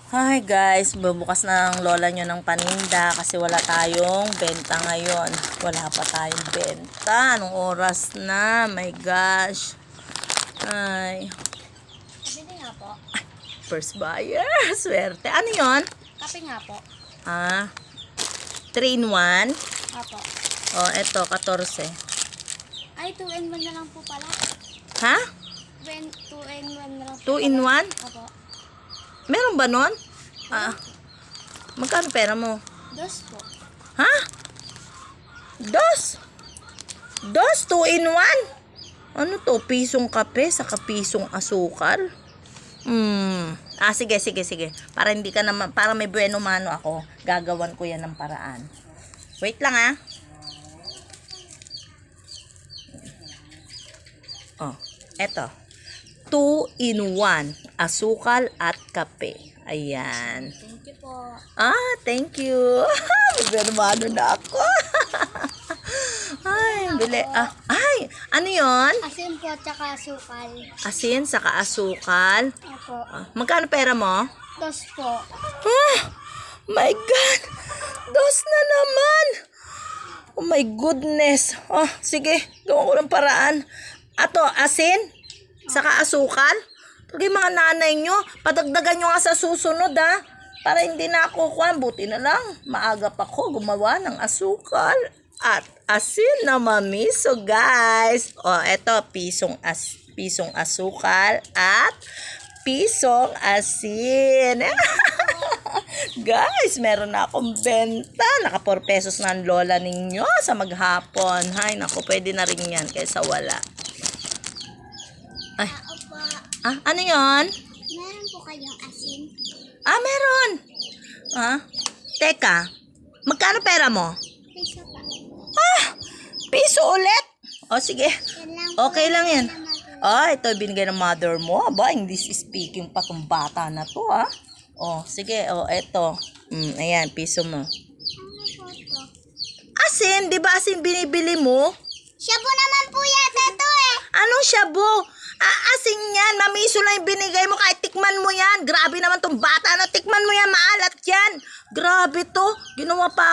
Hi guys, bubukas na ang lola nyo ng paninda kasi wala tayong benta ngayon. Wala pa tayong benta. Anong oras na? My gosh. Ay, Bili nga po. first buyer. Swerte. Ano yon? Kape nga po. Ah, 3 in 1. Apo. Oh, eto, 14. Ay, 2 in 1 na lang po pala. Ha? 2 in 1 na lang po 2 in 1? pala. Apo. Meron ba nun? Ah, magkano pera mo? 2 po. Ha? 2? 2? 2 in 1? Ano to? Pisong kape saka pisong asukal? Sige. Para hindi ka naman, para may bueno mano ako, gagawan ko yan ng paraan. Wait lang ah. Oh, eto. 2 in 1. Asukal at kape. Ayan. Thank you po. Thank you. May bueno mano na ako. Ay, bili. Ay, ano yon? Asin po, tsaka sukal. Asin saka asukal. Apo. Magkano pera mo? 2 po. My God! 2 na naman! Oh my goodness! Sige, gawa ko ng paraan. Ato, asin? Saka asukal? Pag yung mga nanay nyo, padagdagan nyo nga sa susunod para hindi na ako kuhan. Buti na lang, maaga pa ko gumawa ng asukal at asin na mamiso, guys. Eto, pisong asukal at pisong asin. Guys, meron na akong benta. Naka 4 pesos na ang lola ninyo sa maghapon. Hay, naku, pwede na rin yan kaysa wala. Ay, Opo. ano yon? Meron po kayong asin? Meron. Teka, magkano pera mo? Piso pa. Piso ulit? Sige. Yan lang po. Okay lang yan. Ito binigay ng mother mo. English speaking pa tong bata na to, sige. Eto. Ayan, piso mo. Ano po to? Asin, di ba asin binibili mo? Shabu naman po yata to eh. Anong shabu? Asin yan. Mamiso lang yung binigay mo. Kahit tikman mo yan. Grabe naman tong bata na. Tikman mo yan. Maalat yan. Grabe to. Ginawa pa